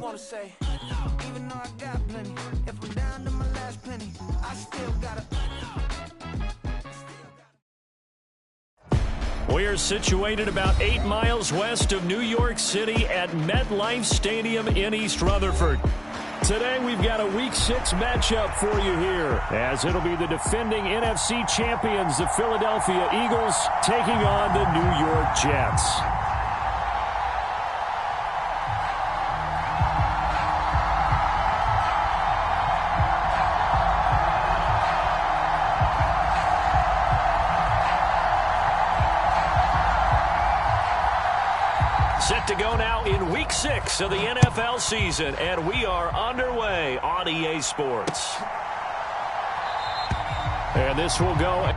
wanna say, even though I got plenty, if I'm down to my last penny, I still gotta. We are situated about 8 miles west of New York City at MetLife Stadium in East Rutherford. Today we've got a Week 6 matchup for you here, as it'll be the defending NFC champions, the Philadelphia Eagles, taking on the New York Jets. Set to go now in Week 6 of the NFL season, and we are underway on EA Sports. And this will go.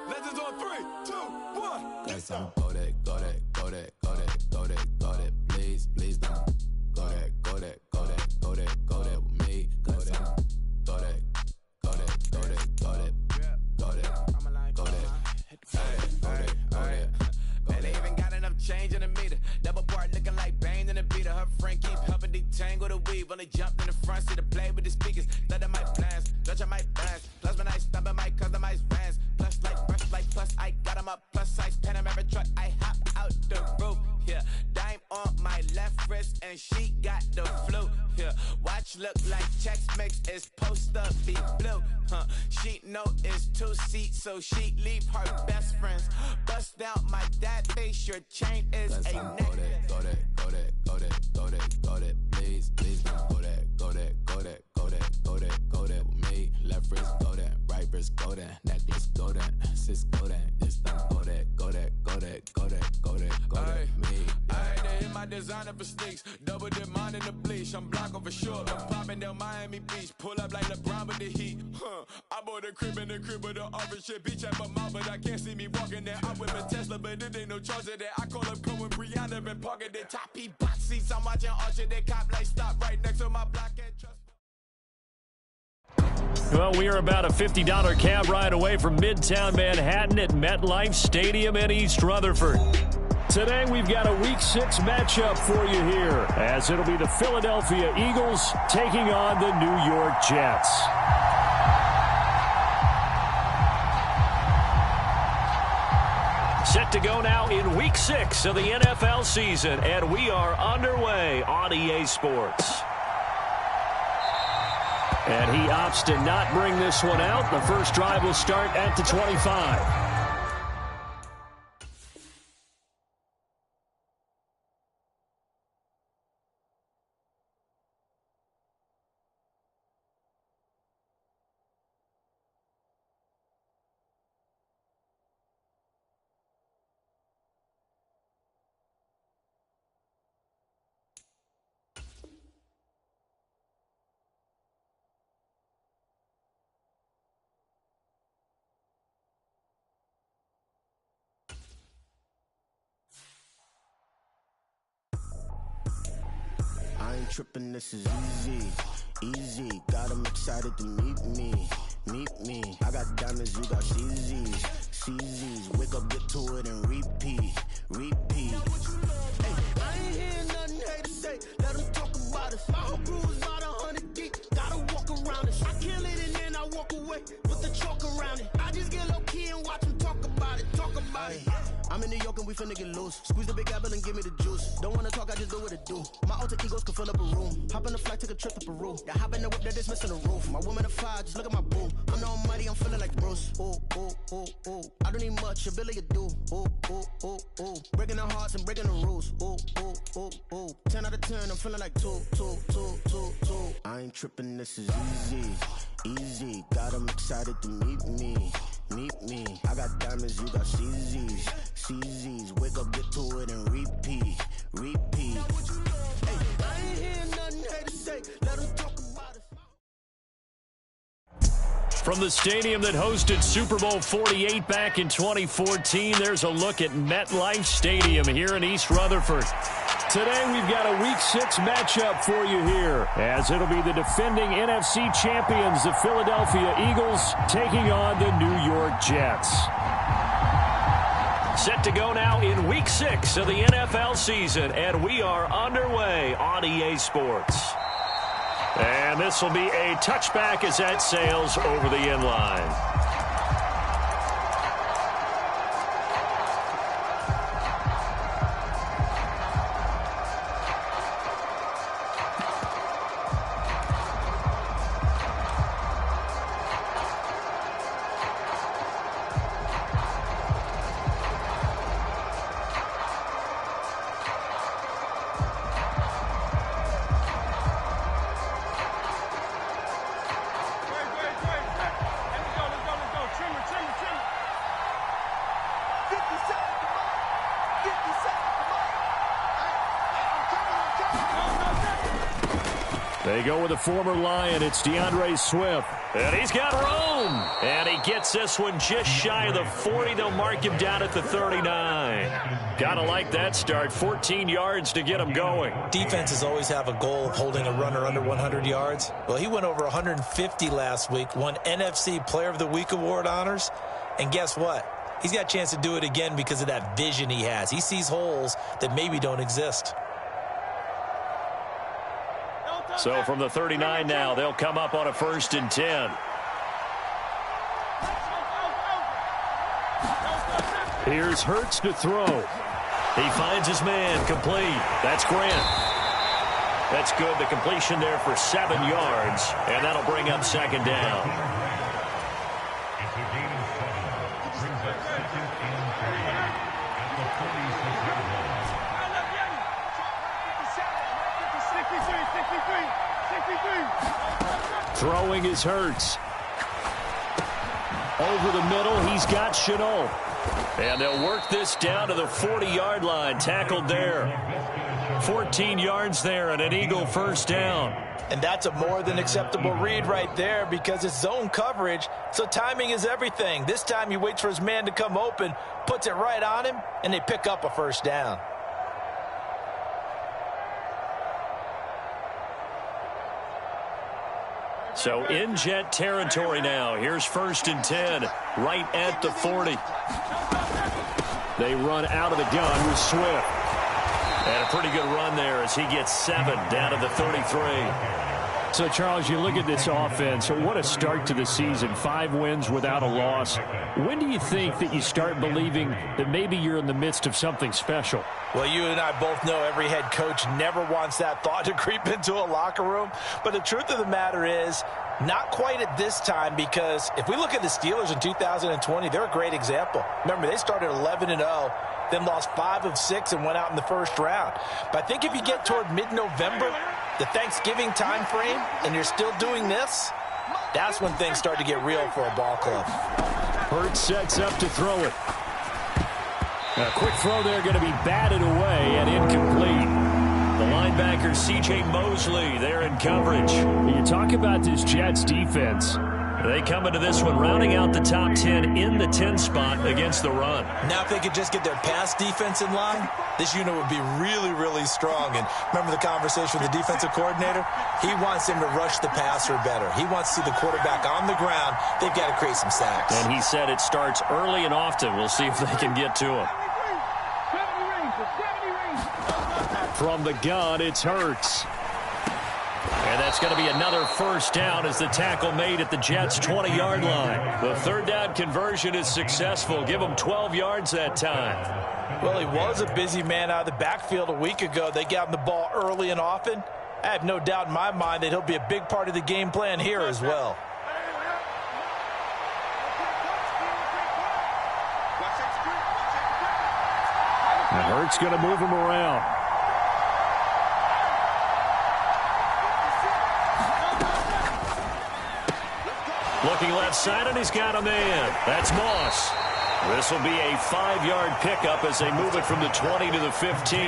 Legends on 3, 2, 1. Let's go that, go that, go that, go that, go that, go that. Please, please don't. Go that, go that, go that, go that, go that with me. Go that, go that, go that, go that, go that, go that, go that. And they even got enough change in the meter. Double part looking like Bane in the beater. Her friend keep helping detangle the weave. When they jumped in the front seat to play with the speakers. Thought I might blast, Dutch I might blast. Plus when I stumble, I might customize vans. Plus like brush like plus I got them up. Plus size Panamera truck. I hop out the roof. Yeah, dime on my left wrist and she got the flu. Yeah, watch look like checks mix is supposed to be blue. She know it's 2 seats, so she leave her best friends. Bust down my dad face, your chain is a neck. Go that, go that, go that, go that, go that, go that. Please, please don't. Go that, go that, go that, go that, go that, go that with me. Left wrist, go that, right wrist, go that, necklace, go that, sis, go that, this don't go that, go that, go that, go that, go that, go that, me. I had to hit my designer for sneaks. Double dip mine in the bleach. I'm blocking for sure. I'm popping down Miami Beach. Pull up like LeBron with the heat. I bought a crib in the crib with the orange shit. Beach at my mouth, but I can't see me walking there. I whip a Tesla, but it ain't no charge of that. I call up Cohen Brianna and parking the top P box seats. I'm watching Archer. They cop like stop right next to my block and trust. Well, we are about a $50 cab ride away from Midtown Manhattan at MetLife Stadium in East Rutherford. Today, we've got a Week 6 matchup for you here, as it'll be the Philadelphia Eagles taking on the New York Jets. Set to go now in Week 6 of the NFL season, and we are underway on EA Sports. And he opts to not bring this one out. The first drive will start at the 25. I ain't tripping, this is easy, easy. Got 'em excited to meet me, meet me. I got diamonds, you got CZs, CZs. Wake up, get to it, and repeat, repeat. Hey, I ain't hearing nothing hate to say. Let 'em talk about us. My whole crew is about 100 deep. Gotta walk around it. I kill it and then I walk away with the chalk around it. I just get low key and watch 'em talk about it, talk about it. I'm in New York and we finna get loose. Squeeze the big apple and give me the juice. Don't wanna talk, I just do what it do. My alter egos can fill up a room. Hop on the flight, take a trip to Peru. Yeah, hop in the whip that is missing the roof. My woman a fire, just look at my boo. I'm the almighty, I'm feeling like Bruce. Ooh, ooh, ooh, ooh. I don't need much, ability to do. Ooh, ooh, ooh, ooh. Breaking the hearts and breaking the rules. Ooh, ooh, ooh, ooh. 10 out of 10, I'm feeling like 2, 2, 2, 2, 2. I ain't tripping, this is easy, easy. Got 'em excited to meet me, meet me. I got diamonds, you got CZs, CZs. Wake up, get to it, and repeat, repeat. Hey, I ain't hearing nothing hate to say. Let 'em talk about it. From the stadium that hosted Super Bowl 48 back in 2014, there's a look at MetLife Stadium here in East Rutherford. Today we've got a Week 6 matchup for you here, as it'll be the defending NFC champions, the Philadelphia Eagles, taking on the New York Jets. Set to go now in Week 6 of the NFL season, and we are underway on EA Sports. And this will be a touchback as that sails over the end line. They go with a former Lion. It's DeAndre Swift. And he's got room. And he gets this one just shy of the 40. They'll mark him down at the 39. Gotta like that start. 14 yards to get him going. Defenses always have a goal of holding a runner under 100 yards. Well, he went over 150 last week, won NFC Player of the Week award honors. And guess what? He's got a chance to do it again because of that vision he has. He sees holes that maybe don't exist. So from the 39 now, they'll come up on a 1st and 10. Here's Hurts to throw. He finds his man, complete. That's Grant. That's good. The completion there for 7 yards, and that'll bring up 2nd down. Throwing is Hurts. Over the middle, he's got Chenault. And they'll work this down to the 40-yard line. Tackled there. 14 yards there and an Eagle 1st down. And that's a more than acceptable read right there because it's zone coverage, so timing is everything. This time he waits for his man to come open, puts it right on him, and they pick up a 1st down. So in Jet territory now. Here's 1st and 10, right at the 40. They run out of the gun with Swift. And a pretty good run there as he gets 7 down to the 33. So, Charles, you look at this offense. What a start to the season. 5 wins without a loss. When do you think that you start believing that maybe you're in the midst of something special? Well, you and I both know every head coach never wants that thought to creep into a locker room. But the truth of the matter is, not quite at this time, because if we look at the Steelers in 2020, they're a great example. Remember, they started 11-0. Then lost 5 of 6 and went out in the 1st round. But I think if you get toward mid-November, the Thanksgiving time frame, and you're still doing this, that's when things start to get real for a ball club. Hurts sets up to throw it. A quick throw there going to be batted away and incomplete. The linebacker C.J. Mosley there in coverage. You talk about this Jets defense. They come into this one rounding out the top 10 in the 10 spot against the run. Now if they could just get their pass defense in line, this unit would be really, really strong. And remember the conversation with the defensive coordinator? He wants them to rush the passer better. He wants to see the quarterback on the ground. They've got to create some sacks. And he said it starts early and often. We'll see if they can get to him. From the gun, it's Hurts. And that's going to be another 1st down as the tackle made at the Jets' 20-yard line. The 3rd down conversion is successful. Give him 12 yards that time. Well, he was a busy man out of the backfield a week ago. They got him the ball early and often. I have no doubt in my mind that he'll be a big part of the game plan here as well. And Hurts going to move him around. Looking left side, and he's got a man. That's Moss. This will be a 5-yard pickup as they move it from the 20 to the 15.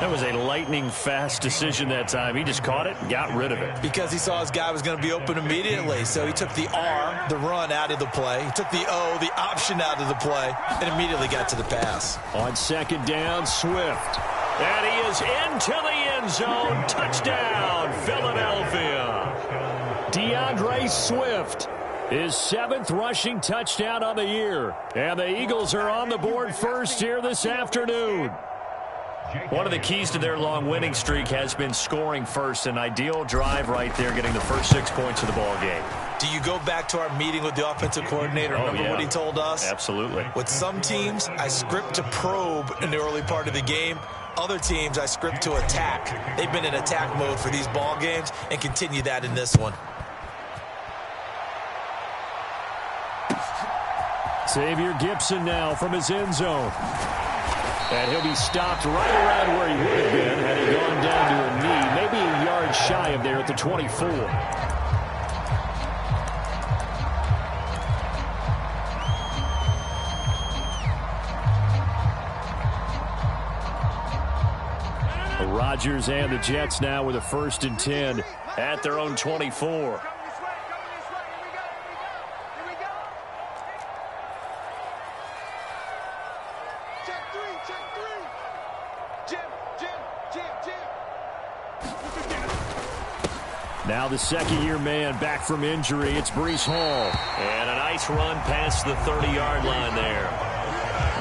That was a lightning-fast decision that time. He just caught it and got rid of it. Because he saw his guy was going to be open immediately. So he took the R, the run, out of the play. He took the O, the option, out of the play, and immediately got to the pass. On 2nd down, Swift. And he is into the end zone. Touchdown, Philadelphia. DeAndre Swift, his 7th rushing touchdown on the year. And the Eagles are on the board first here this afternoon. One of the keys to their long winning streak has been scoring first. An ideal drive right there, getting the first 6 points of the ball game. Do you go back to our meeting with the offensive coordinator? Remember what he told us? Absolutely. With some teams, I script to probe in the early part of the game. Other teams, I script to attack. They've been in attack mode for these ball games and continue that in this one. Xavier Gipson now from his end zone. And he'll be stopped right around where he would have been had he gone down to a knee, maybe a yard shy of there at the 24. Rodgers and the Jets now with a 1st and 10 at their own 24. Now the second-year man back from injury. It's Breece Hall. And a nice run past the 30-yard line there.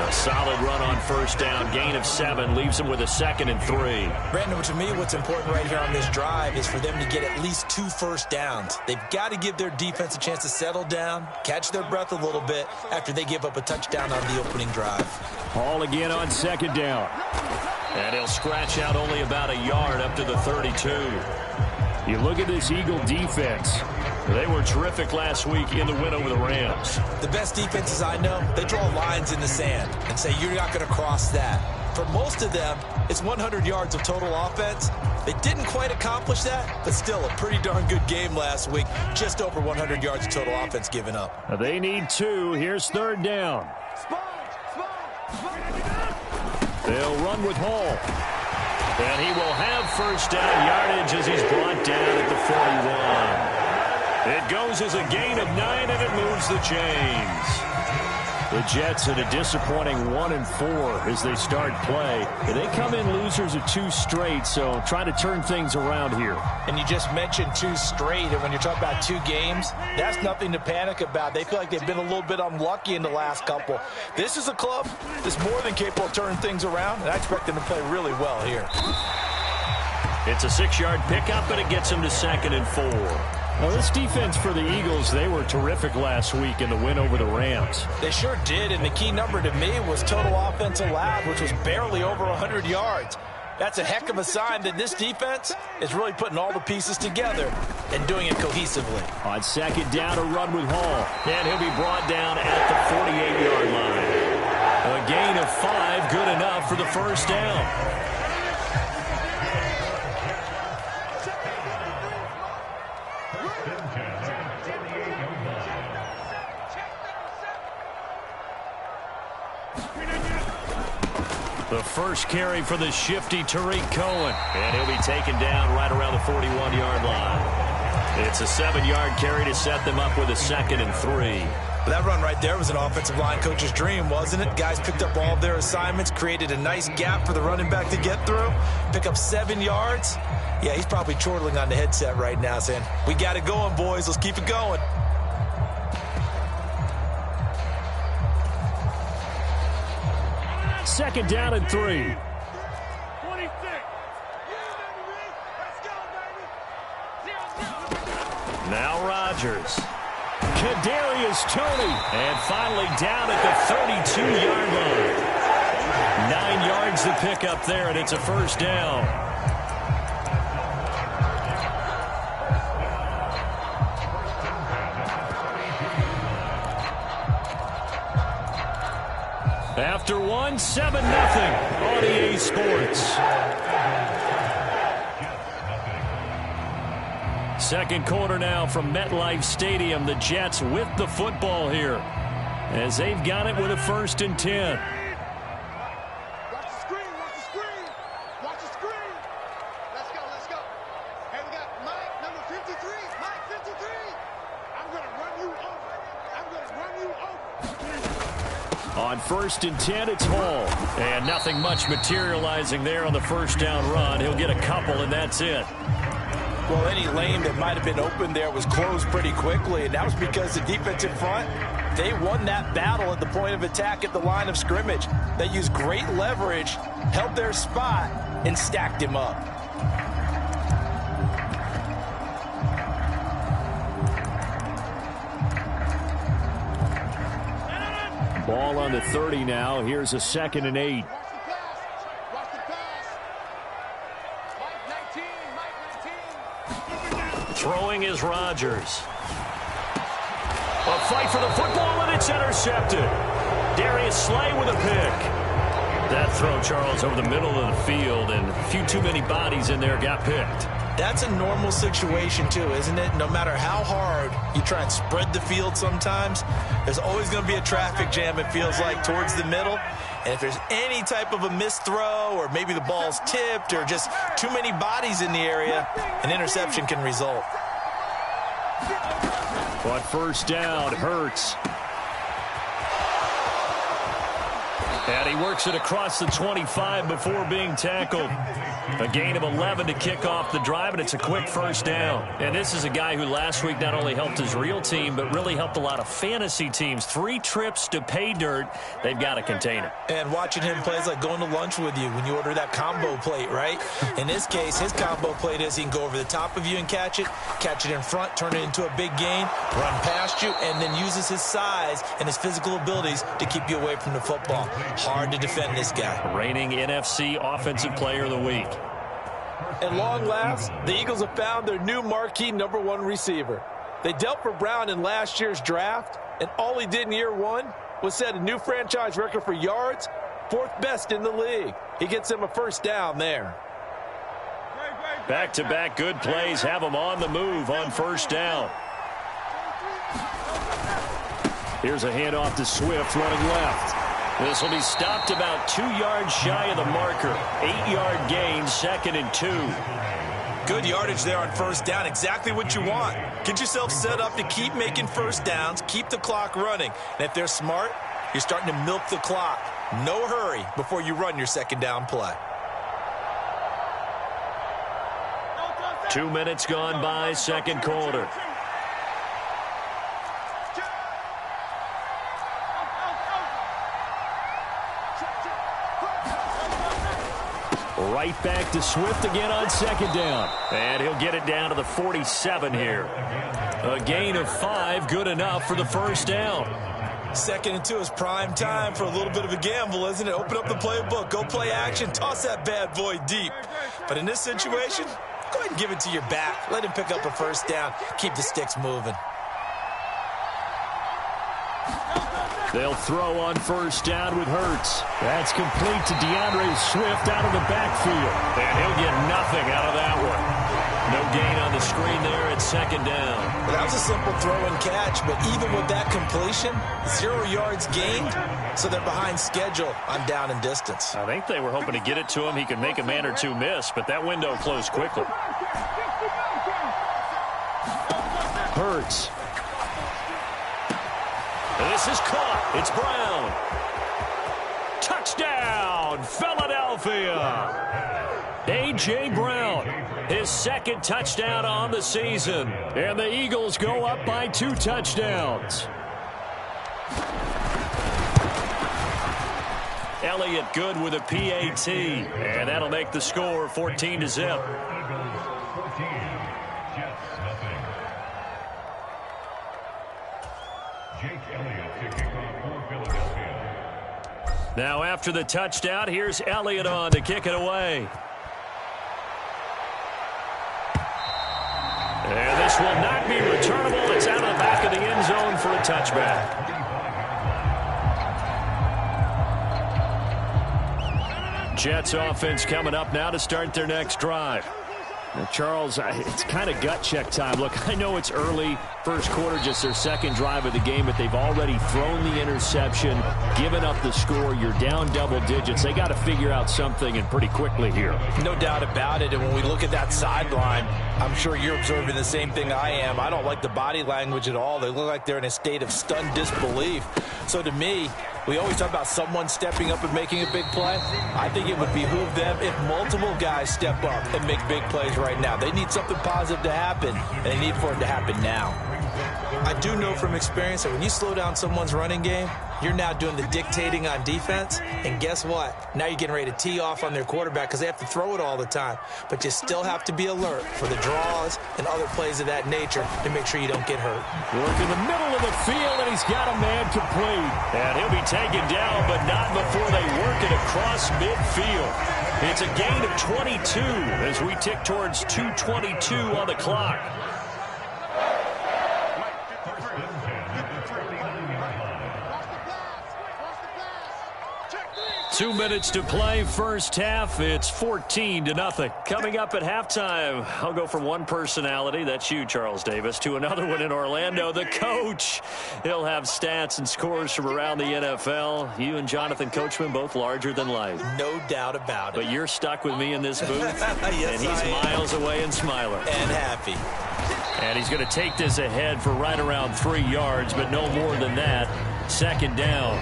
A solid run on 1st down. Gain of 7 leaves him with a 2nd and 3. Brandon, to me, what's important right here on this drive is for them to get at least 2 first downs. They've got to give their defense a chance to settle down, catch their breath a little bit after they give up a touchdown on the opening drive. Hall again on 2nd down. And he'll scratch out only about a yard up to the 32. You look at this Eagle defense. They were terrific last week in the win over the Rams. The best defenses I know, they draw lines in the sand and say you're not going to cross that. For most of them, it's 100 yards of total offense. They didn't quite accomplish that, but still a pretty darn good game last week. Just over 100 yards of total offense given up. They need 2. Here's 3rd down. They'll run with Hall. And he will have 1st down yardage as he's brought down at the 41. It goes as a gain of 9, and it moves the chains. The Jets at a disappointing 1-4 as they start play. They come in losers of 2 straight, so try to turn things around here. And you just mentioned 2 straight, and when you're talking about 2 games, that's nothing to panic about. They feel like they've been a little bit unlucky in the last couple. This is a club that's more than capable of turning things around, and I expect them to play really well here. It's a 6-yard pickup, and it gets them to 2nd and 4. Well, this defense for the Eagles, they were terrific last week in the win over the Rams. They sure did, and the key number to me was total offense allowed, which was barely over 100 yards. That's a heck of a sign that this defense is really putting all the pieces together and doing it cohesively. On 2nd down, a run with Hall. And he'll be brought down at the 48-yard line. A gain of 5, good enough for the 1st down. The first carry for the shifty Tariq Cohen. And he'll be taken down right around the 41-yard line. It's a 7-yard carry to set them up with a 2nd and 3. That run right there was an offensive line coach's dream, wasn't it? Guys picked up all of their assignments, created a nice gap for the running back to get through, pick up 7 yards. Yeah, he's probably chortling on the headset right now saying, we got it going, boys. Let's keep it going. Second down and 3. Now Rodgers. Kadarius Toney. And finally down at the 32-yard line. 9 yards to pick up there, and it's a 1st down. After 1, 7-0 on EA Sports. Second quarter now from MetLife Stadium. The Jets with the football here as they've got it with a 1st and 10. Watch the screen, watch the screen, watch the screen. Let's go, let's go. Hey, we got Mike, number 53. Mike, 53. I'm going to run you over. I'm going to run you over. On 1st and 10, it's Hall. And nothing much materializing there on the first down run. He'll get a couple, and that's it. Well, any lane that might have been open there was closed pretty quickly, and that was because the defensive front, they won that battle at the point of attack at the line of scrimmage. They used great leverage, held their spot, and stacked him up. Ball on the 30 now. Here's a 2nd and 8. Throwing is Rodgers. A fight for the football, and it's intercepted. Darius Slay with a pick. That throw, Charles, over the middle of the field, and a few too many bodies in there got picked. That's a normal situation, too, isn't it? No matter how hard you try and spread the field sometimes, there's always going to be a traffic jam, it feels like, towards the middle. And if there's any type of a missed throw, or maybe the ball's tipped, or just too many bodies in the area, an interception can result. On 1st down, Hurts. And he works it across the 25 before being tackled. A gain of 11 to kick off the drive, and it's a quick 1st down. And this is a guy who last week not only helped his real team, but really helped a lot of fantasy teams. 3 trips to pay dirt. They've got to contain it. And watching him play is like going to lunch with you when you order that combo plate, right? In this case, his combo plate is he can go over the top of you and catch it in front, turn it into a big gain, run past you, and then uses his size and his physical abilities to keep you away from the football. Hard to defend this guy. Reigning NFC Offensive Player of the Week. At long last, the Eagles have found their new marquee #1 receiver. They dealt for Brown in last year's draft, and all he did in year 1 was set a new franchise record for yards, 4th best in the league. He gets him a 1st down there. Back-to-back good plays have him on the move on 1st down. Here's a handoff to Swift running left. This will be stopped about 2 yards shy of the marker. 8-yard gain, 2nd and 2. Good yardage there on 1st down. Exactly what you want. Get yourself set up to keep making 1st downs, keep the clock running. And if they're smart, you're starting to milk the clock. No hurry before you run your 2nd down play. 2 minutes gone by, 2nd quarter. Right back to Swift again on 2nd down. And he'll get it down to the 47 here. A gain of 5, good enough for the 1st down. 2nd and 2 is prime time for a little bit of a gamble, isn't it? Open up the playbook, go play action, toss that bad boy deep. But in this situation, go ahead and give it to your back. Let him pick up a 1st down. Keep the sticks moving. They'll throw on 1st down with Hurts. That's complete to DeAndre Swift out of the backfield. And he'll get nothing out of that one. No gain on the screen there at 2nd down. Well, that was a simple throw and catch, but even with that completion, 0 yards gained, so they're behind schedule on down and distance. I think they were hoping to get it to him. He could make a man or two miss, but that window closed quickly. Hurts. This is caught. It's Brown. Touchdown, Philadelphia. A.J. Brown, his 2nd touchdown on the season. And the Eagles go up by 2 touchdowns. Elliott good with a PAT. And that'll make the score 14-0. Now after the touchdown, here's Elliott on to kick it away. And this will not be returnable. It's out of the back of the end zone for a touchback. Jets offense coming up now to start their next drive. Now, Charles, it's kind of gut check time. Look, I know it's early, 1st quarter, just their 2nd drive of the game, but they've already thrown the interception, given up the score. You're down double digits. They got to figure out something, and pretty quickly here. No doubt about it, and when we look at that sideline, I'm sure you're observing the same thing I am. I don't like the body language at all. They look like they're in a state of stunned disbelief. So to me, We always talk about someone stepping up and making a big play. I think it would behoove them if multiple guys step up and make big plays right now. They need something positive to happen, and they need for it to happen now. I do know from experience that when you slow down someone's running game, you're now doing the dictating on defense, and guess what? Now you're getting ready to tee off on their quarterback because they have to throw it all the time. But you still have to be alert for the draws and other plays of that nature to make sure you don't get hurt. Work in the middle of the field, and he's got a man complete. And he'll be taken down, but not before they work it across midfield. It's a gain of 22 as we tick towards 2:22 on the clock. 2 minutes to play, first half. It's 14-0. Coming up at halftime, I'll go from one personality, that's you, Charles Davis, to another one in Orlando, the coach. He'll have stats and scores from around the NFL. You and Jonathan Coachman, both larger than life. No doubt about it. But you're stuck with me in this booth, yes, and he's miles away and smiling. And happy. And he's going to take this ahead for right around 3 yards, but no more than that. Second down.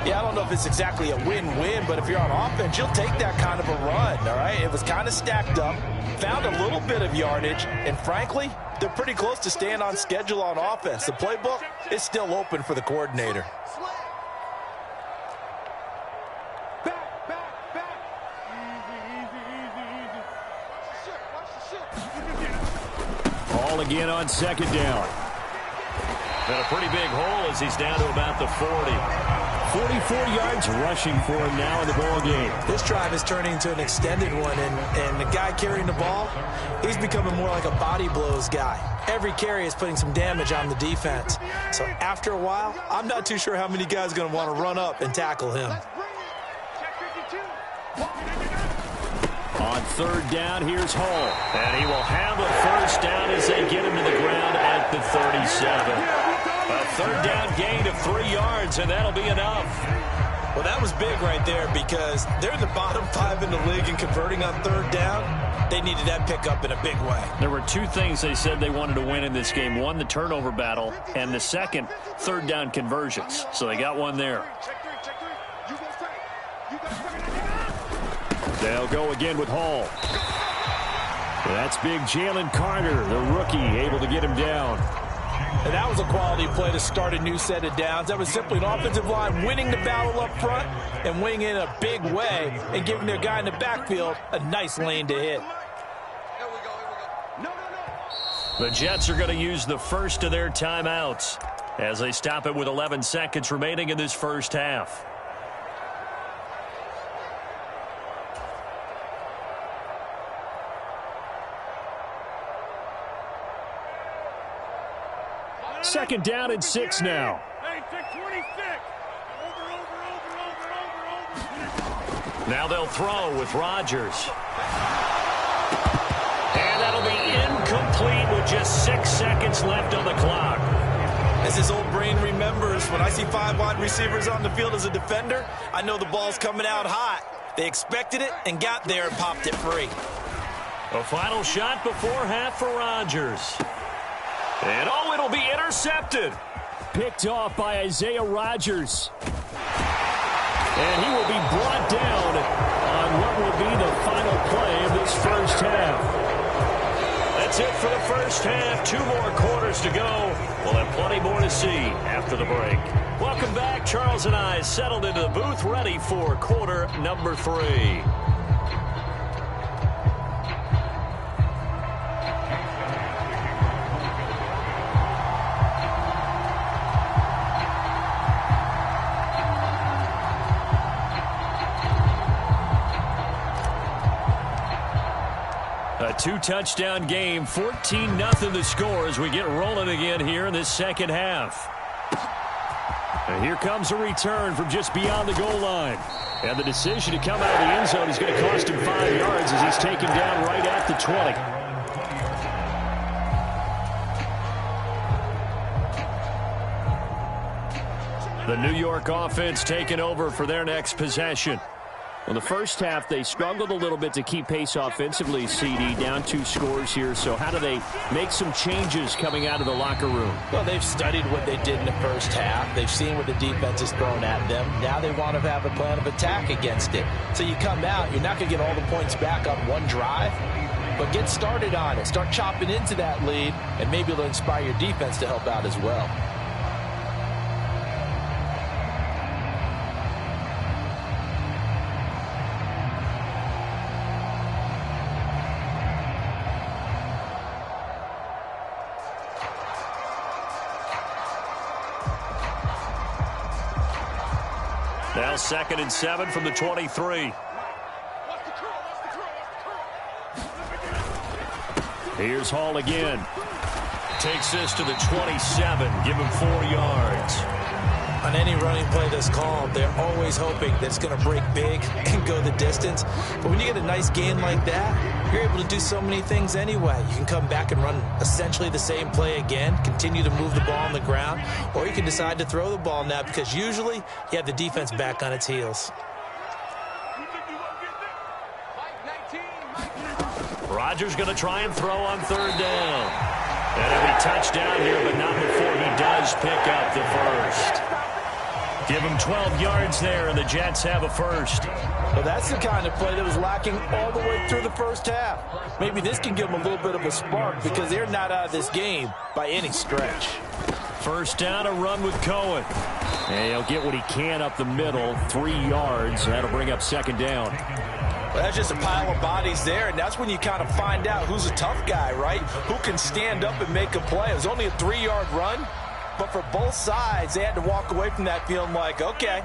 Yeah, I don't know if it's exactly a win-win, but if you're on offense, you'll take that kind of a run, all right? It was kind of stacked up, found a little bit of yardage, and frankly, they're pretty close to staying on schedule on offense. The playbook is still open for the coordinator. Ball again on second down. And a pretty big hole as he's down to about the 40. 44 yards rushing for him now in the ball game. This drive is turning into an extended one, and the guy carrying the ball, he's becoming more like a body blows guy. Every carry is putting some damage on the defense. So after a while, I'm not too sure how many guys are going to want to run up and tackle him. On third down, here's Hall. And he will have a first down as they get him to the ground at the 37. A third down gain of 3 yards, and that'll be enough. Well, that was big right there because they're in the bottom 5 in the league and converting on third down. They needed that pickup in a big way. There were two things they said they wanted to win in this game. One, the turnover battle, and the second, third down conversions. So they got one there. They'll go again with Hall. That's big Jalen Carter, the rookie, able to get him down. And that was a quality play to start a new set of downs. That was simply an offensive line winning the battle up front and winning in a big way and giving their guy in the backfield a nice lane to hit. The Jets are going to use the first of their timeouts as they stop it with 11 seconds remaining in this first half. Second down and 6 now. Now they'll throw with Rodgers. And that'll be incomplete with just 6 seconds left on the clock. As his old brain remembers, when I see 5 wide receivers on the field as a defender, I know the ball's coming out hot. They expected it and got there and popped it free. A final shot before half for Rodgers. And it'll be intercepted. Picked off by Isaiah Rodgers. And he will be brought down on what will be the final play of this first half. That's it for the first half. 2 more quarters to go. We'll have plenty more to see after the break. Welcome back. Charles and I settled into the booth, ready for quarter number 3. A 2-touchdown game, 14-0 the score as we get rolling again here in this second half. And here comes a return from just beyond the goal line. And the decision to come out of the end zone is going to cost him 5 yards as he's taken down right at the 20. The New York offense taking over for their next possession. Well, the first half, they struggled a little bit to keep pace offensively, CD, down 2 scores here. So how do they make some changes coming out of the locker room? Well, they've studied what they did in the first half. They've seen what the defense has thrown at them. Now they want to have a plan of attack against it. So you come out, you're not going to get all the points back on one drive, but get started on it. Start chopping into that lead, and maybe it'll inspire your defense to help out as well. Now 2nd and 7 from the 23. Here's Hall again. Takes this to the 27. Give him 4 yards. On any running play that's called, they're always hoping that it's going to break big and go the distance. But when you get a nice gain like that, you're able to do so many things anyway. You can come back and run essentially the same play again, continue to move the ball on the ground, or you can decide to throw the ball now because usually you have the defense back on its heels. Rodgers going to try and throw on 3rd down. And he'll be touchdown here, but not before he does pick up the first. Give him 12 yards there, and the Jets have a first. Well, that's the kind of play that was lacking all the way through the first half. Maybe this can give them a little bit of a spark because they're not out of this game by any stretch. First down, a run with Cohen. And he'll get what he can up the middle, 3 yards. That'll bring up 2nd down. Well, that's just a pile of bodies there, and that's when you kind of find out who's a tough guy, right? Who can stand up and make a play. It was only a 3-yard run, but for both sides, they had to walk away from that feeling like, okay,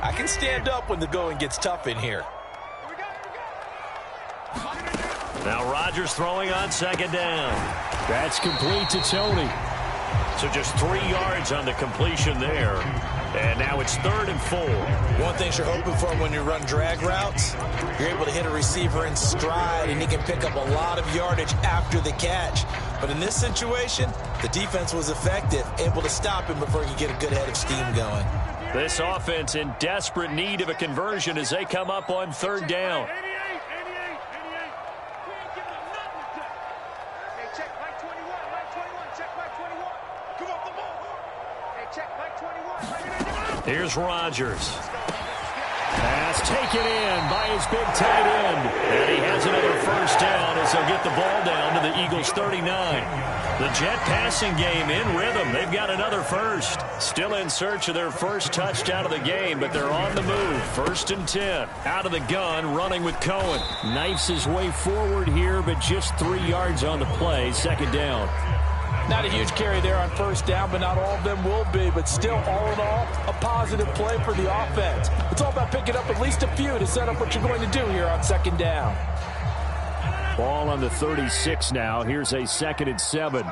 I can stand up when the going gets tough in here. Now Rodgers throwing on 2nd down. That's complete to Tony. So just 3 yards on the completion there. And now it's 3rd and 4. One thing you're hoping for when you run drag routes, you're able to hit a receiver in stride, and he can pick up a lot of yardage after the catch. But in this situation, the defense was effective, able to stop him before he could get a good head of steam going. This offense in desperate need of a conversion as they come up on 3rd down. Here's Rodgers. Pass taken in by his big tight end. And he has another first down as they'll get the ball down to the Eagles' 39. The Jet passing game in rhythm. They've got another first. Still in search of their first touchdown of the game, but they're on the move. 1st and 10. Out of the gun, running with Cohen. Knifes his way forward here, but just 3 yards on the play. 2nd down. Not a huge carry there on first down, but not all of them will be. But still, all in all, a positive play for the offense. It's all about picking up at least a few to set up what you're going to do here on 2nd down. Ball on the 36 now. Here's a 2nd and 7.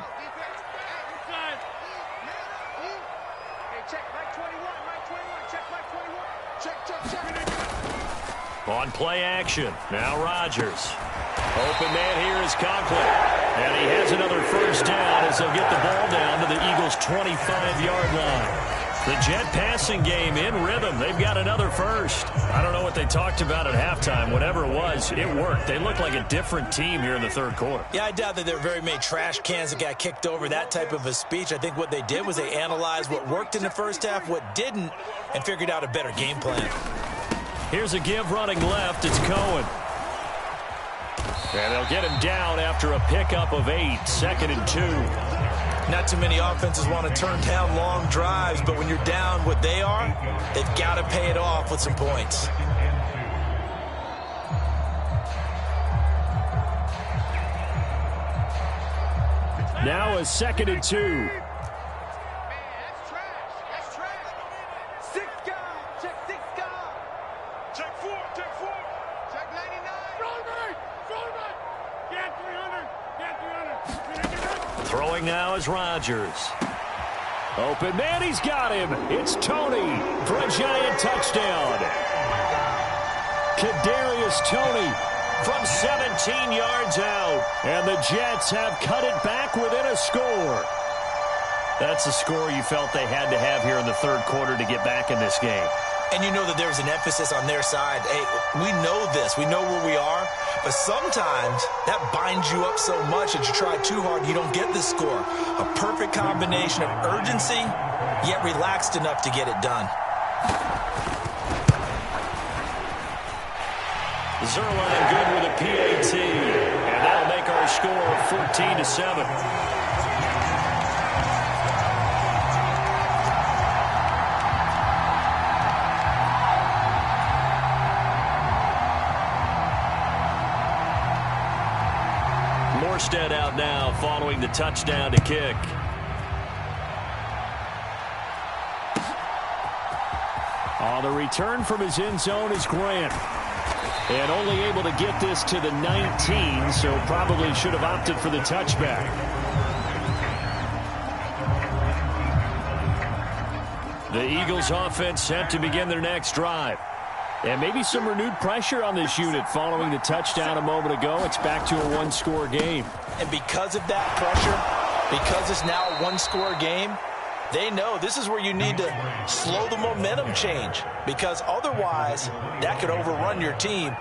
On play action. Now Rodgers. Open man here is Conklin. And he has another first down as they'll get the ball down to the Eagles' 25-yard line. The Jet passing game in rhythm. They've got another first. I don't know what they talked about at halftime. Whatever it was, it worked. They look like a different team here in the 3rd quarter. Yeah, I doubt that there were very many trash cans that got kicked over, that type of a speech. I think what they did was they analyzed what worked in the first half, what didn't, and figured out a better game plan. Here's a give running left. It's Cohen. And they'll get him down after a pickup of 8. 2nd and 2. Not too many offenses want to turn down long drives, but when you're down what they are, they've got to pay it off with some points. Now a 2nd and 2. Throwing now is Rodgers. Open man, he's got him. It's Tony for a giant touchdown. Kadarius Toney from 17 yards out. And the Jets have cut it back within a score. That's the score you felt they had to have here in the 3rd quarter to get back in this game. And you know that there's an emphasis on their side. Hey, we know this. We know where we are. But sometimes that binds you up so much that you try too hard, you don't get this score. A perfect combination of urgency, yet relaxed enough to get it done. Zerline good with a PAT. And that'll make our score 14-7. Morstead out now following the touchdown to kick. On the return from his end zone is Grant. And only able to get this to the 19, so probably should have opted for the touchback. The Eagles offense set to begin their next drive. And maybe some renewed pressure on this unit following the touchdown a moment ago. It's back to a one-score game. And because of that pressure, because it's now a one-score game, they know this is where you need to slow the momentum change, because otherwise that could overrun your team.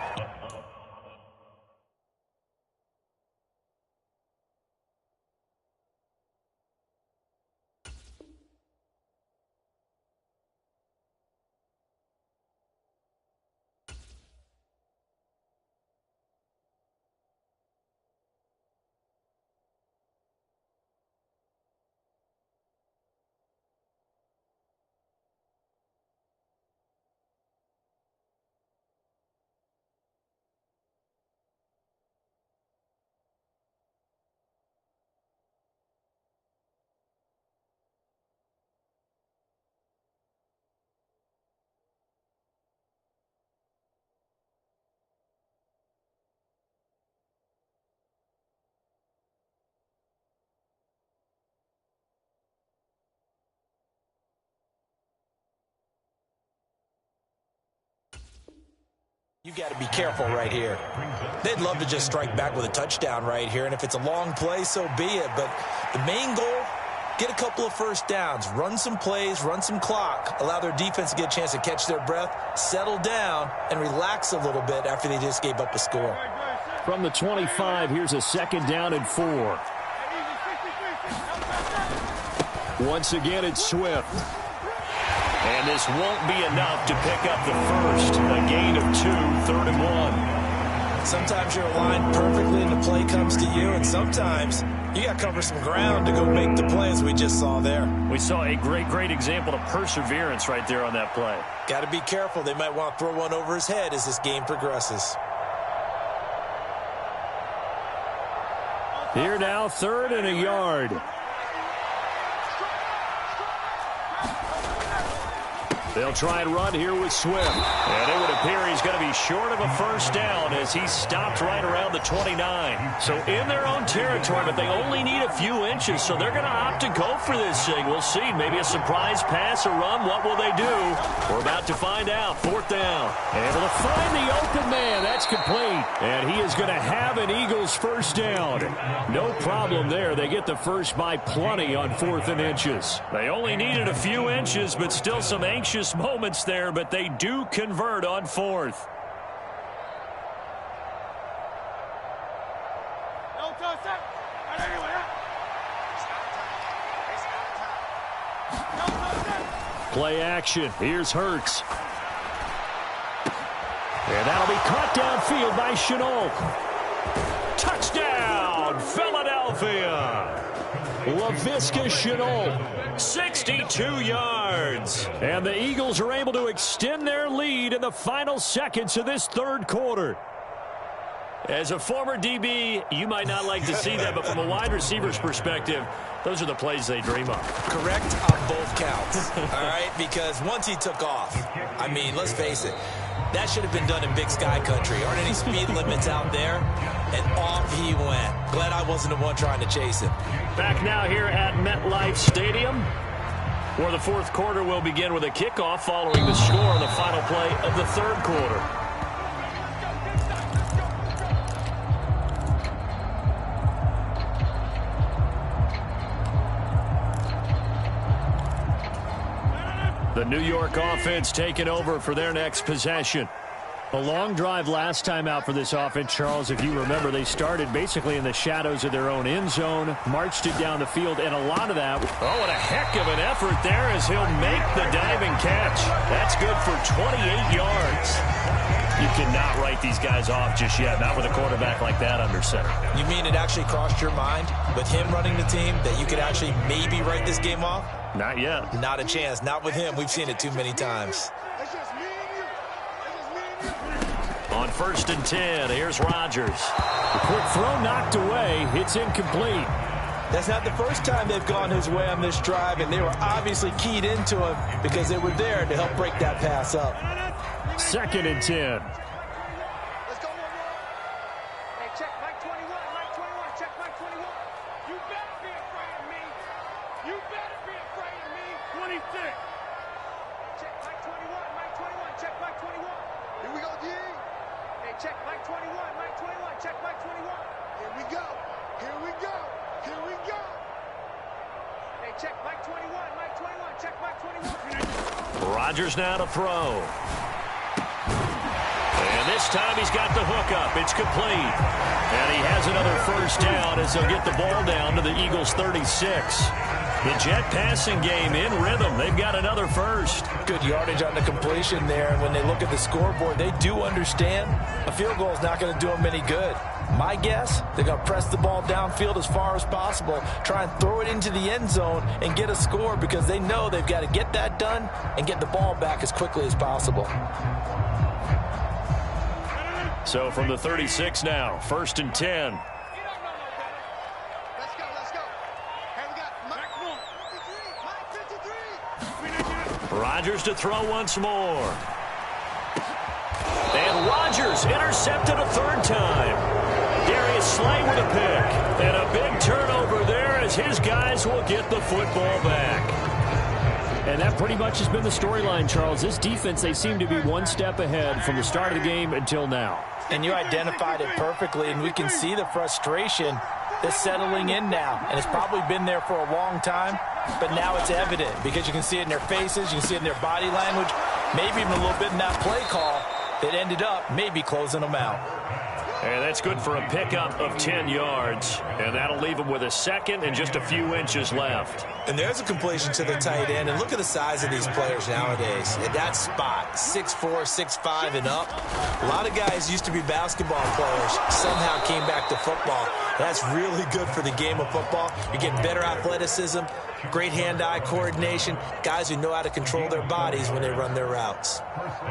You got to be careful right here. They'd love to just strike back with a touchdown right here, and if it's a long play, so be it. But the main goal, get a couple of first downs, run some plays, run some clock, allow their defense to get a chance to catch their breath, settle down, and relax a little bit after they just gave up a score. From the 25, here's a 2nd down and 4. Once again, it's Swift. And this won't be enough to pick up the first. A gain of 2, 3rd and 1. Sometimes you're aligned perfectly and the play comes to you, and sometimes you got to cover some ground to go make the plays we just saw there. We saw a great example of perseverance right there on that play. Got to be careful. They might want to throw one over his head as this game progresses. Here now, 3rd and a yard. They'll try and run here with Swift. And it would appear he's going to be short of a first down as he's stopped right around the 29. So in their own territory, but they only need a few inches, so they're going to opt to go for this thing. We'll see. Maybe a surprise pass or run. What will they do? We're about to find out. 4th down. Able to find the open man. That's complete. And he is going to have an Eagles first down. No problem there. They get the first by plenty on 4th and inches. They only needed a few inches, but still some anxious moments there, but they do convert on 4th. Play action. Here's Hurts. And that'll be caught downfield by Chenault. Touchdown, Philadelphia. Laviska Shenault, 62 yards. And the Eagles are able to extend their lead in the final seconds of this 3rd quarter. As a former DB, you might not like to see that, but from a wide receiver's perspective, those are the plays they dream of. Correct on both counts, all right? Because once he took off, I mean, let's face it, that should have been done in Big Sky country. Aren't any speed limits out there? And off he went. Glad I wasn't the one trying to chase him. Back now here at MetLife Stadium, where the 4th quarter will begin with a kickoff following the score on the final play of the 3rd quarter. The New York offense taking over for their next possession. A long drive last time out for this offense, Charles. If you remember, they started basically in the shadows of their own end zone, marched it down the field, and a lot of that. Oh, and a heck of an effort there as he'll make the diving catch. That's good for 28 yards. You cannot write these guys off just yet, not with a quarterback like that under center. You mean it actually crossed your mind with him running the team that you could actually maybe write this game off? Not yet. Not a chance. Not with him. We've seen it too many times. On 1st and 10, here's Rodgers. The quick throw knocked away. It's incomplete. That's not the first time they've gone his way on this drive, and they were obviously keyed into him because they were there to help break that pass up. 2nd and 10. Let's go, one more. Hey, check Mike 21. Mike 21. Check Mike 21. You better be afraid of me. You better be afraid of me. 26. Check Mike 21. Mike 21. Check Mike 21. Here we go, D. Hey, check Mike 21. Mike 21. Check Mike 21. Here we go. Here we go. Here we go. Hey, check Mike 21. Mike 21. Check Mike 21. Rodgers now to throw. And this time he's got the hook up. It's complete. And he has another first down as they'll get the ball down to the Eagles' 36. The Jet passing game in rhythm. They've got another first. Good yardage on the completion there. And when they look at the scoreboard, they do understand a field goal is not going to do them any good. My guess, they're going to press the ball downfield as far as possible, try and throw it into the end zone and get a score because they know they've got to get that done and get the ball back as quickly as possible. So from the 36 now, 1st and 10. Let's go, let's go. Hey, we got Mike 53. Rodgers to throw once more. And Rodgers intercepted a 3rd time. Darius Slay with a pick. And a big turnover there as his guys will get the football back. And that pretty much has been the storyline, Charles. This defense, they seem to be one step ahead from the start of the game until now. And you identified it perfectly, and we can see the frustration that's settling in now. And it's probably been there for a long time, but now it's evident because you can see it in their faces, you can see it in their body language, maybe even a little bit in that play call that ended up maybe closing them out. And that's good for a pickup of 10 yards. And that'll leave them with a second and just a few inches left. And there's a completion to the tight end. And look at the size of these players nowadays. At that spot, 6'4", 6'5", and up. A lot of guys used to be basketball players, somehow came back to football. That's really good for the game of football. You're getting better athleticism, great hand-eye coordination, guys who know how to control their bodies when they run their routes.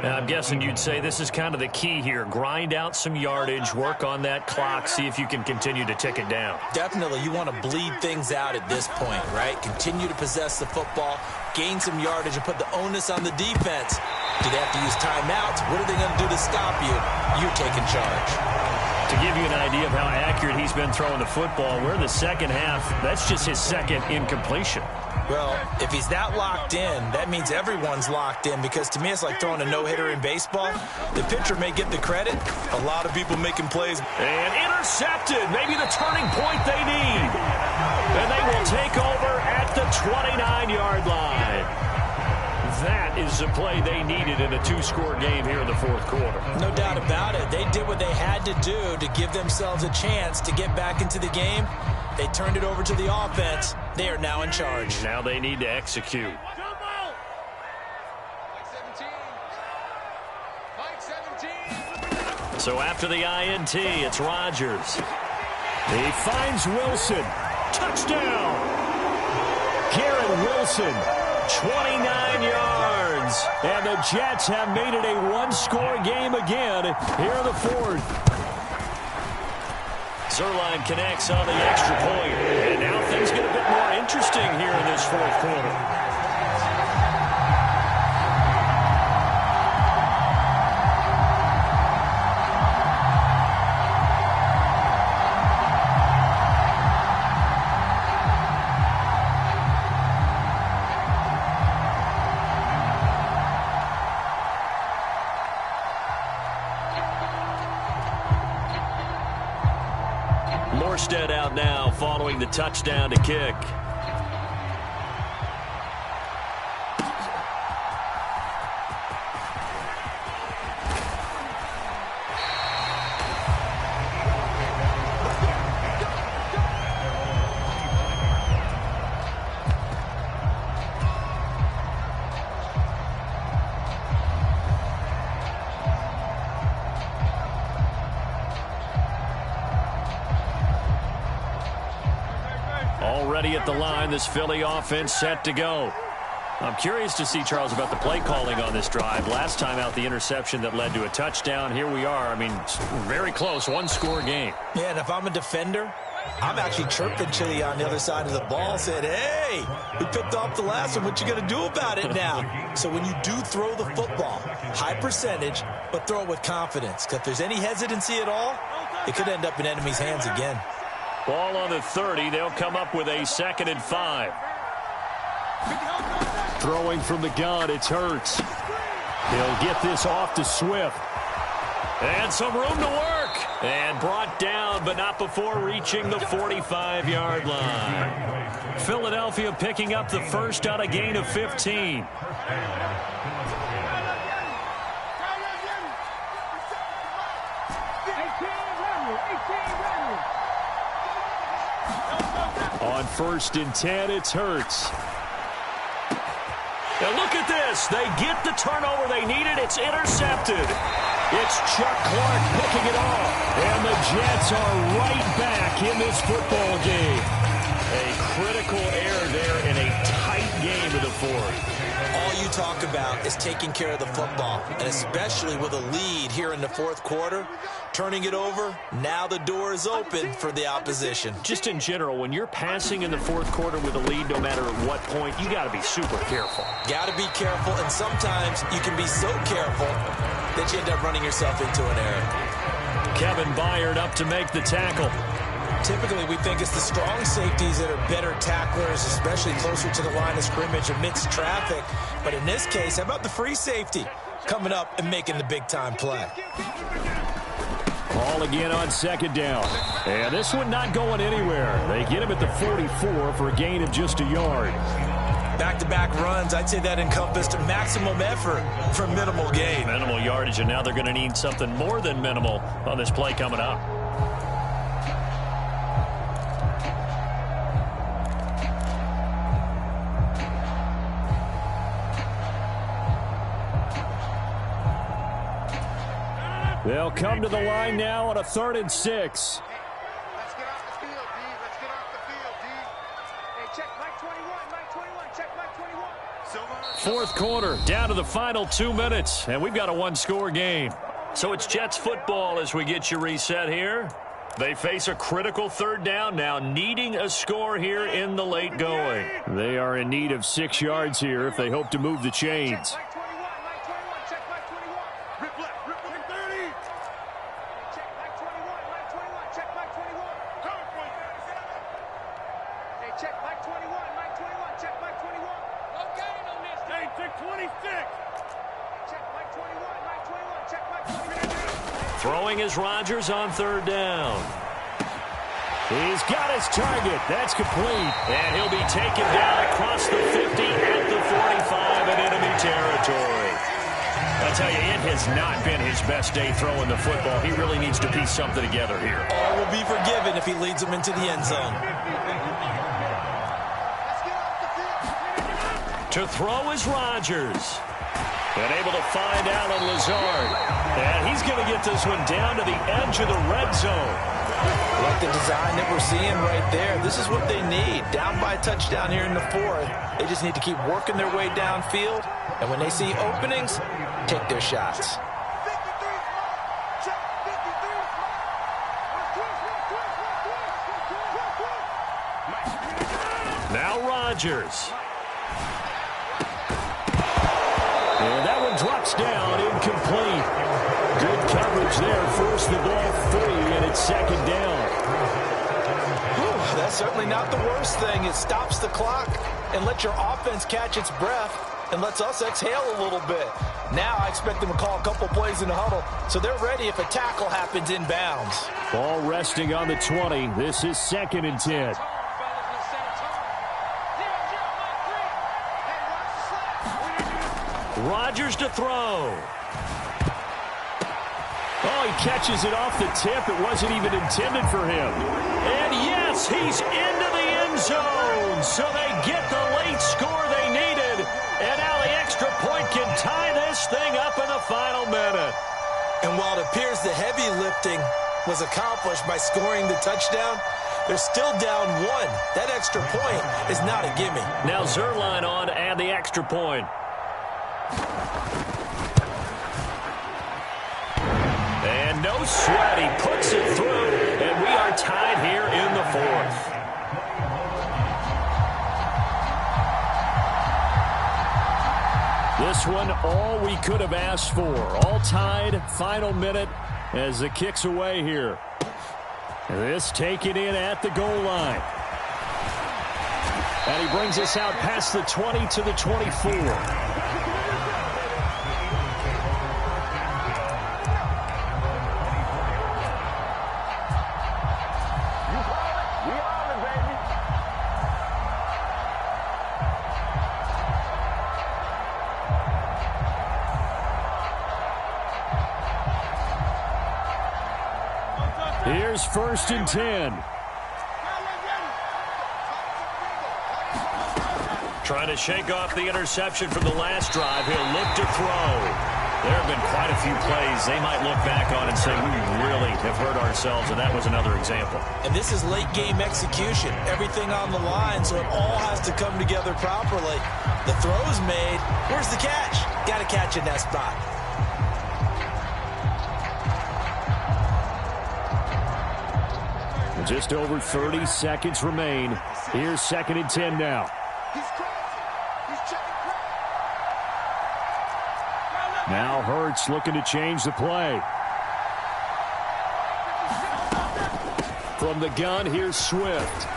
Now, I'm guessing you'd say this is kind of the key here. Grind out some yardage, work on that clock, see if you can continue to tick it down. Definitely, you want to bleed things out at this point, right? Continue to possess the football, gain some yardage, and put the onus on the defense. Do they have to use timeouts? What are they going to do to stop you? You're taking charge. To give you an idea of how accurate he's been throwing the football, we're in the second half. That's just his second incompletion. Well, if he's that locked in, that means everyone's locked in because to me it's like throwing a no-hitter in baseball. The pitcher may get the credit. A lot of people making plays. And intercepted. Maybe the turning point they need. And they will take over at the 29-yard line. That is the play they needed in a 2-score game here in the 4th quarter. No doubt about it. They did what they had to do to give themselves a chance to get back into the game. They turned it over to the offense. They are now in charge. Now they need to execute. So after the INT, it's Rodgers. He finds Wilson. Touchdown! Garrett Wilson, 29 yards. And the Jets have made it a 1-score game again here in the 4th. Zerline connects on the extra point. And now things get a bit more interesting here in this 4th quarter. Morstead out now following the touchdown to kick. at the line. This Philly offense set to go. I'm curious to see, Charles, about the play calling on this drive. Last time out, the interception that led to a touchdown. Here we are. I mean, very close, one-score game. Yeah, and if I'm a defender, I'm actually chirping to you on the other side of the ball, said, hey, we picked off the last one. What you going to do about it now? So when you do throw the football, high percentage, but throw it with confidence. Because if there's any hesitancy at all, it could end up in enemy's hands again. Ball on the 30. They'll come up with a 2nd and 5. Throwing from the gun, it's Hurts. He'll get this off to Swift. And some room to work. And brought down, but not before reaching the 45-yard line. Philadelphia picking up the first on a gain of 15. On 1st and 10, it's Hurts. Now look at this. They get the turnover they needed. It's intercepted. It's Chuck Clark picking it off. And the Jets are right back in this football game. A critical error there in a tight game of the fourth. All you talk about is taking care of the football, and especially with a lead here in the fourth quarter, turning it over, now the door is open for the opposition. Just in general, when you're passing in the fourth quarter with a lead, no matter at what point, you got to be super careful. Got to be careful, and sometimes you can be so careful that you end up running yourself into an error. Kevin Byard up to make the tackle. Typically, we think it's the strong safeties that are better tacklers, especially closer to the line of scrimmage amidst traffic. But in this case, how about the free safety coming up and making the big-time play? Ball again on 2nd down. And this one not going anywhere. They get him at the 44 for a gain of just a yard. Back-to-back runs, I'd say that encompassed maximum effort for minimal gain. Minimal yardage, and now they're going to need something more than minimal on this play coming up. They'll come to the line now on a 3rd and 6. Let's get off the field, D. Let's get off the field, D. Hey, check Mike 21, Mike 21, check Mike 21. Fourth quarter, down to the final 2 minutes, and we've got a one-score game. So it's Jets football as we get you reset here. They face a critical 3rd down now, needing a score here in the late going. They are in need of 6 yards here if they hope to move the chains. Throwing is Rodgers on 3rd down. He's got his target. That's complete. And he'll be taken down across the 50 at the 45 in enemy territory. I'll tell you, it has not been his best day throwing the football. He really needs to piece something together here. All will be forgiven if he leads them into the end zone. To throw is Rodgers. And able to find Alan Lazard. And he's going to get this one down to the edge of the red zone. Like the design that we're seeing right there. This is what they need. Down by a touchdown here in the fourth. They just need to keep working their way downfield. And when they see openings, take their shots. Now Rodgers. And that one drops down, incomplete. Good coverage there. Force the ball free, and it's 2nd down. Whew, that's certainly not the worst thing. It stops the clock and lets your offense catch its breath and lets us exhale a little bit. Now I expect them to call a couple plays in the huddle, so they're ready if a tackle happens inbounds. Ball resting on the 20. This is 2nd and 10. Rodgers to throw. Oh, he catches it off the tip. It wasn't even intended for him. And yes, he's into the end zone. So they get the late score they needed. And now the extra point can tie this thing up in the final minute. And while it appears the heavy lifting was accomplished by scoring the touchdown, They're still down 1. That extra point is not a gimme. Now Zerline on to add the extra point. And no sweat. He puts it through, and we are tied here in the 4th. This one, all we could have asked for. All tied, final minute as the kick's away here. This taken in at the goal line. And he brings us out past the 20 to the 24. Here's 1st and 10. Trying to shake off the interception from the last drive. He'll look to throw. There have been quite a few plays they might look back on and say, we really have hurt ourselves, and that was another example. And this is late-game execution. Everything on the line, so it all has to come together properly. The throw's made. Where's the catch? Got to catch in that spot. Just over 30 seconds remain. Here's 2nd and 10 now. Now Hurts looking to change the play. From the gun, here's Swift.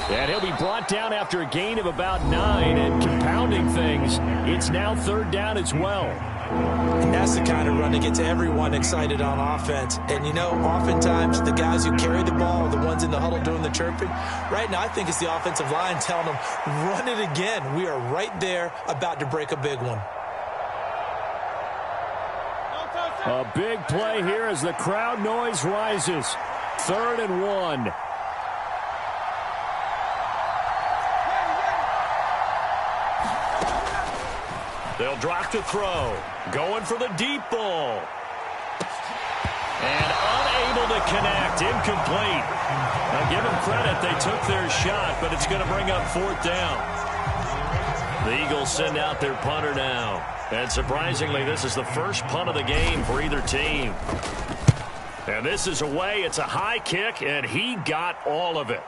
And he'll be brought down after a gain of about 9, and compounding things, it's now 3rd down as well. And that's the kind of run that gets everyone excited on offense. And, you know, oftentimes the guys who carry the ball are the ones in the huddle doing the chirping. Right now, I think it's the offensive line telling them, run it again. We are right there about to break a big one. A big play here as the crowd noise rises. 3rd and 1. They'll drop to throw. Going for the deep ball. And unable to connect. Incomplete. Now give them credit. They took their shot, but it's going to bring up 4th down. The Eagles send out their punter now. And surprisingly, this is the first punt of the game for either team. And this is away. It's a high kick, and he got all of it.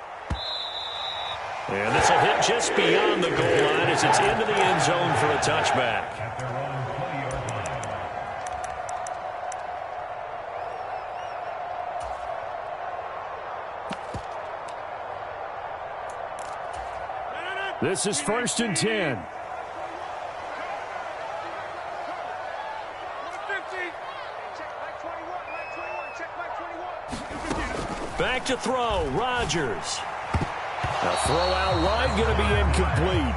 And this will hit just beyond the goal line as it's into the end zone for a touchback. This is 1st and 10. Back to throw, Rodgers. A throw out wide going to be incomplete.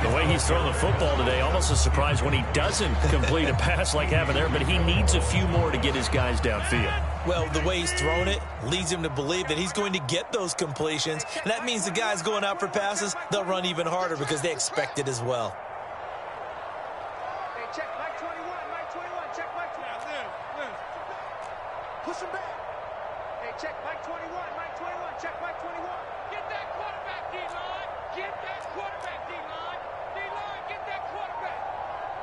The way he's throwing the football today, almost a surprise when he doesn't complete a pass like happened there, but he needs a few more to get his guys downfield. Well, the way he's thrown it leads him to believe that he's going to get those completions, and that means the guys going out for passes, they'll run even harder because they expect it as well. Hey, check Mike 21, Mike 21, check Mike 21. Push him back. Hey, check Mike 21, Mike 21, check Mike 21. Get that quarterback, D-line. Get that quarterback, D-line. D-line, get that quarterback.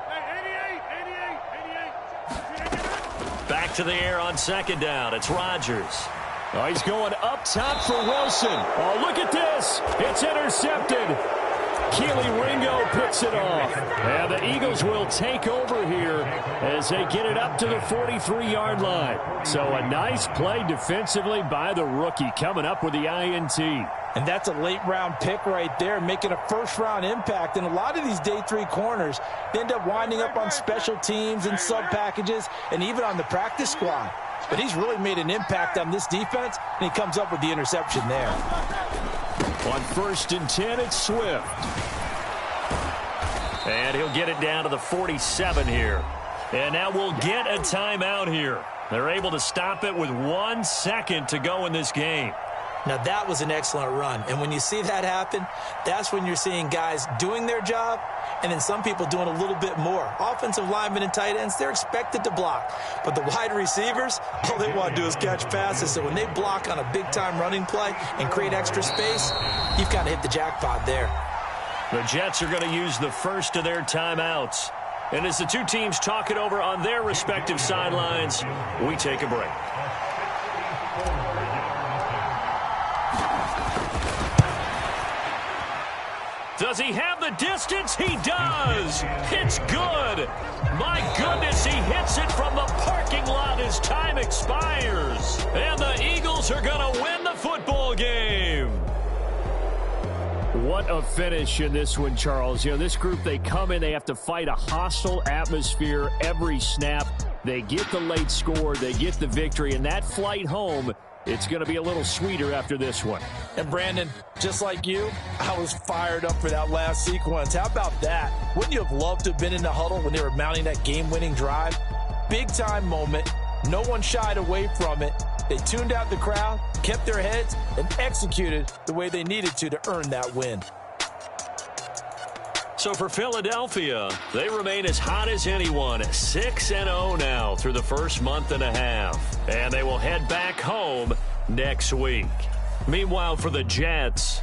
Hey, 88. Back to the air on 2nd down. It's Rodgers. Oh, he's going up top for Wilson. Oh, look at this. It's intercepted. Keely Ringo picks it off. And the Eagles will take over here as they get it up to the 43-yard line. So a nice play defensively by the rookie coming up with the INT. And that's a late-round pick right there, making a first-round impact. And a lot of these day 3 corners end up winding up on special teams and sub-packages and even on the practice squad. But he's really made an impact on this defense, and he comes up with the interception there. On 1st and 10, it's Swift. And he'll get it down to the 47 here. And now we'll get a timeout here. They're able to stop it with 1 second to go in this game. Now, that was an excellent run. And when you see that happen, that's when you're seeing guys doing their job and then some people doing a little bit more. Offensive linemen and tight ends, they're expected to block. But the wide receivers, all they want to do is catch passes. So when they block on a big-time running play and create extra space, you've got to hit the jackpot there. The Jets are going to use the first of their timeouts. And as the two teams talk it over on their respective sidelines, we take a break. Does he have the distance? He does. It's good. My goodness, he hits it from the parking lot as time expires. And the Eagles are going to win the football game. What a finish in this one, Charles. You know, this group, they come in, they have to fight a hostile atmosphere every snap. They get the late score, they get the victory, and that flight home, it's going to be a little sweeter after this one. And Brandon, just like you, I was fired up for that last sequence. How about that? Wouldn't you have loved to have been in the huddle when they were mounting that game-winning drive? Big-time moment. No one shied away from it. They tuned out the crowd, kept their heads, and executed the way they needed to earn that win. So for Philadelphia, they remain as hot as anyone, 6-0 now through the first month and a half. And they will head back home next week. Meanwhile, for the Jets,